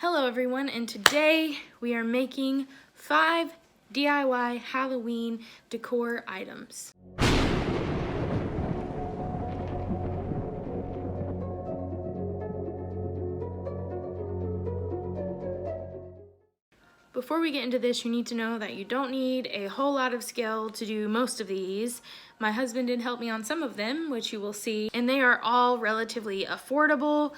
Hello everyone, and today we are making 5 DIY Halloween decor items. Before we get into this, you need to know that you don't need a whole lot of skill to do most of these. My husband did help me on some of them, which you will see, and they are all relatively affordable.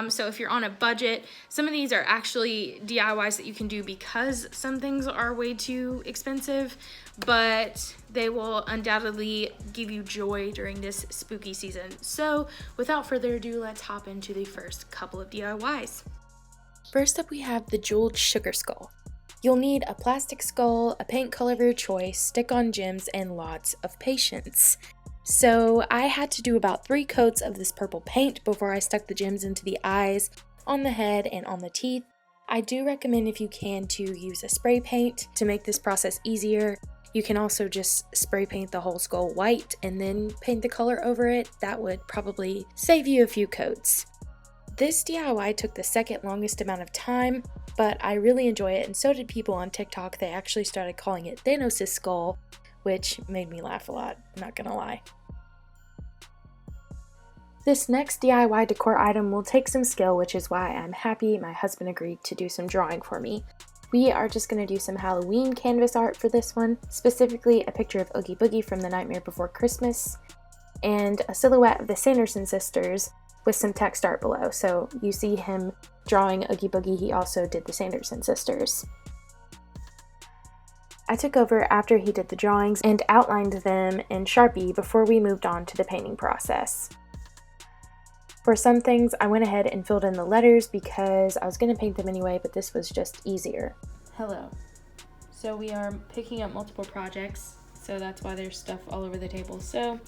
So if you're on a budget, some of these are actually DIYs that you can do because some things are way too expensive, but they will undoubtedly give you joy during this spooky season. So without further ado, let's hop into the first couple of DIYs. First up, we have the jeweled sugar skull. You'll need a plastic skull, a paint color of your choice, stick-on gems, and lots of patience. So I had to do about 3 coats of this purple paint before I stuck the gems into the eyes, on the head, and on the teeth. I do recommend, if you can, to use a spray paint to make this process easier. You can also just spray paint the whole skull white and then paint the color over it. That would probably save you a few coats. This DIY took the second longest amount of time, but I really enjoy it, and so did people on TikTok. They actually started calling it Thanos' skull, which made me laugh a lot, I'm not gonna lie. This next DIY decor item will take some skill, which is why I'm happy my husband agreed to do some drawing for me. We are just going to do some Halloween canvas art for this one, specifically a picture of Oogie Boogie from The Nightmare Before Christmas, and a silhouette of the Sanderson sisters with some text art below. So you see him drawing Oogie Boogie, he also did the Sanderson sisters. I took over after he did the drawings and outlined them in Sharpie before we moved on to the painting process. For some things, I went ahead and filled in the letters because I was going to paint them anyway, but this was just easier. Hello. So we are picking up multiple projects, so that's why there's stuff all over the table. So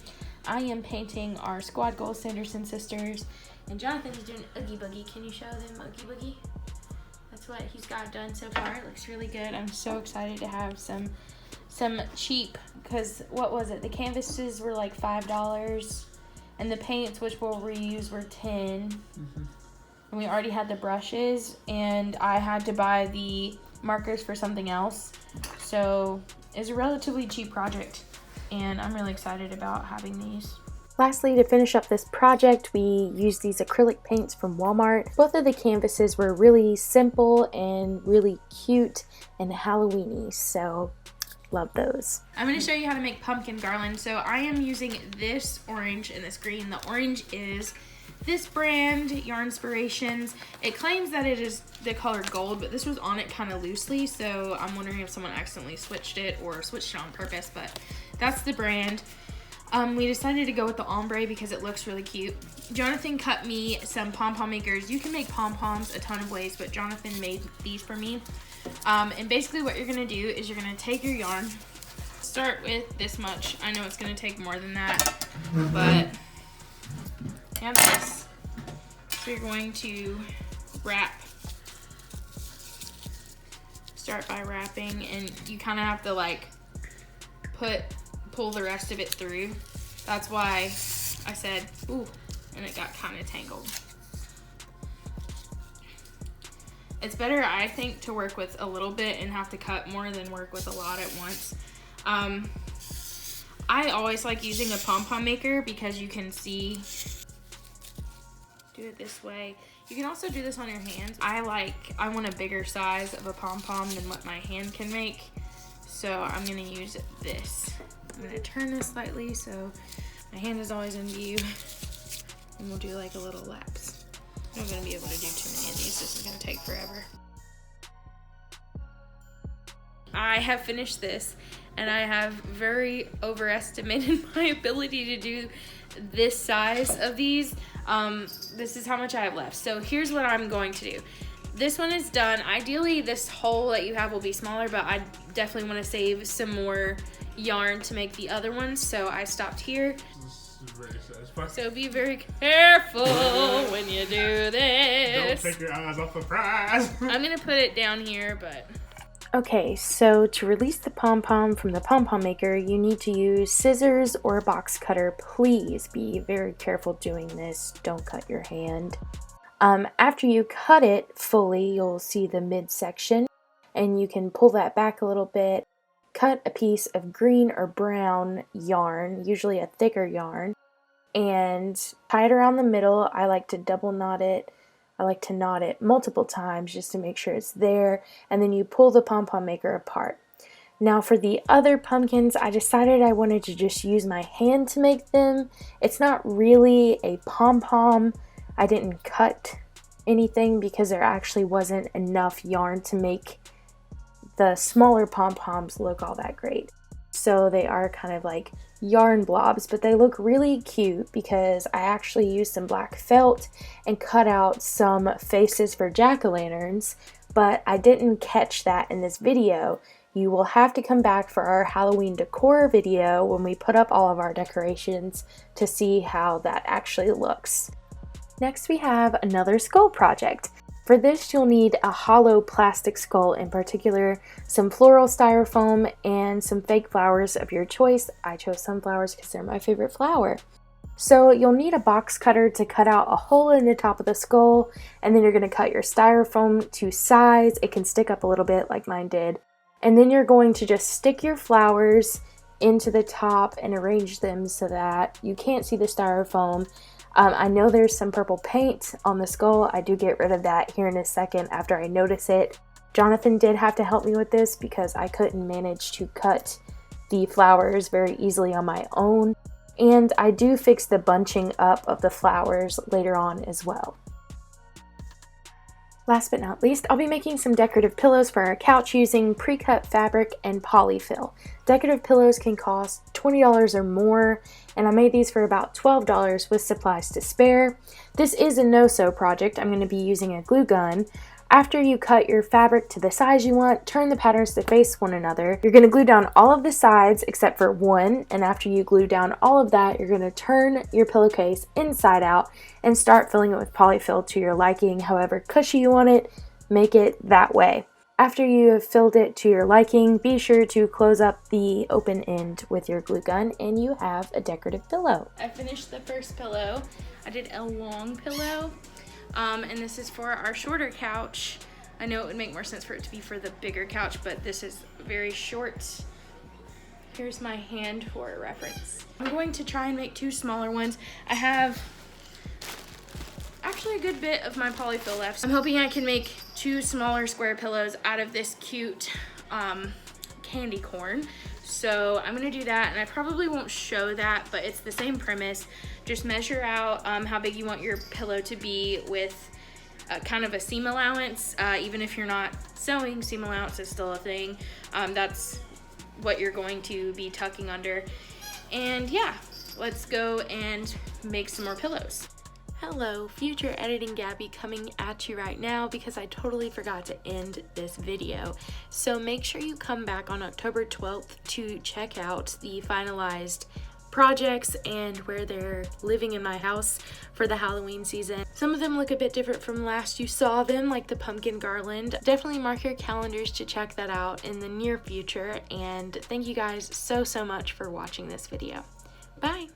I am painting our squad goal Sanderson sisters, and Jonathan is doing Oogie Boogie. Can you show them Oogie Boogie? That's what he's got done so far. It looks really good. I'm so excited to have some cheap, because what was it? The canvases were like $5. And the paints, which we'll reuse, were $10. And we already had the brushes, and I had to buy the markers for something else. So it's a relatively cheap project, and I'm really excited about having these. Lastly, to finish up this project, we used these acrylic paints from Walmart. Both of the canvases were really simple and really cute and Halloween-y, so love those. I'm going to show you how to make pumpkin garland. So I am using this orange and this green. The orange is this brand, Yarnspirations. It claims that it is the color gold, but this was on it kind of loosely, so I'm wondering if someone accidentally switched it or switched it on purpose, but that's the brand. We decided to go with the ombre because it looks really cute. Jonathan cut me some pom-pom makers. You can make pom-poms a ton of ways, but Jonathan made these for me. And basically what you're going to do is you're going to take your yarn, start with this much. I know it's going to take more than that, but you have this. So you're going to start by wrapping, and you kind of have to like pull the rest of it through. That's why I said, ooh, and it got kind of tangled. It's better, I think, to work with a little bit and have to cut more than work with a lot at once. I always like using a pom-pom maker because you can see, do it this way. You can also do this on your hands. I want a bigger size of a pom-pom than what my hand can make. So I'm gonna use this. I'm gonna turn this slightly so my hand is always in view. And we'll do like a little lapse. I'm not going to be able to do too many of these. This is going to take forever. I have finished this, and I have very overestimated my ability to do this size of these. This is how much I have left. So here's what I'm going to do. This one is done. Ideally, this hole that you have will be smaller, but I definitely want to save some more yarn to make the other ones, so I stopped here. Very satisfying. So be very careful when you do this. Don't take your eyes off the prize. I'm gonna put it down here, but... Okay, so to release the pom-pom from the pom-pom maker, you need to use scissors or a box cutter. Please be very careful doing this. Don't cut your hand. After you cut it fully, you'll see the midsection, and you can pull that back a little bit, cut a piece of green or brown yarn, usually a thicker yarn, and tie it around the middle. I like to double knot it. I like to knot it multiple times just to make sure it's there, and then you pull the pom-pom maker apart. Now for the other pumpkins, I decided I wanted to just use my hand to make them. It's not really a pom-pom. I didn't cut anything because there actually wasn't enough yarn to make the smaller pom-poms look all that great. So they are kind of like yarn blobs, but they look really cute because I actually used some black felt and cut out some faces for jack-o'-lanterns, but I didn't catch that in this video. You will have to come back for our Halloween decor video when we put up all of our decorations to see how that actually looks. Next we have another skull project. For this you'll need a hollow plastic skull, in particular some floral styrofoam and some fake flowers of your choice. I chose sunflowers because they're my favorite flower. So you'll need a box cutter to cut out a hole in the top of the skull, and then you're going to cut your styrofoam to size. It can stick up a little bit like mine did. And then you're going to just stick your flowers into the top and arrange them so that you can't see the styrofoam. I know there's some purple paint on the skull. I do get rid of that here in a second after I notice it. Jonathan did have to help me with this because I couldn't manage to cut the flowers very easily on my own. And I do fix the bunching up of the flowers later on as well. Last but not least, I'll be making some decorative pillows for our couch using pre-cut fabric and polyfill. Decorative pillows can cost $20 or more, and I made these for about $12 with supplies to spare. This is a no-sew project. I'm going to be using a glue gun. After you cut your fabric to the size you want, turn the patterns to face one another. You're going to glue down all of the sides except for one, and after you glue down all of that, you're going to turn your pillowcase inside out and start filling it with polyfill to your liking. However cushy you want it, make it that way. After you have filled it to your liking, be sure to close up the open end with your glue gun and you have a decorative pillow. I finished the first pillow. I did a long pillow. And this is for our shorter couch. I know it would make more sense for it to be for the bigger couch, but this is very short. Here's my hand for reference. I'm going to try and make two smaller ones. I have actually a good bit of my polyfill left. I'm hoping I can make two smaller square pillows out of this cute candy corn. So I'm gonna do that, and I probably won't show that, but it's the same premise. Just measure out how big you want your pillow to be with kind of a seam allowance. Even if you're not sewing, seam allowance is still a thing. That's what you're going to be tucking under. And yeah, let's go and make some more pillows. Hello, future editing Gabby coming at you right now because I totally forgot to end this video. So make sure you come back on October 12th to check out the finalized projects and where they're living in my house for the Halloween season. Some of them look a bit different from last you saw them, like the pumpkin garland. Definitely mark your calendars to check that out in the near future, and thank you guys so much for watching this video. Bye!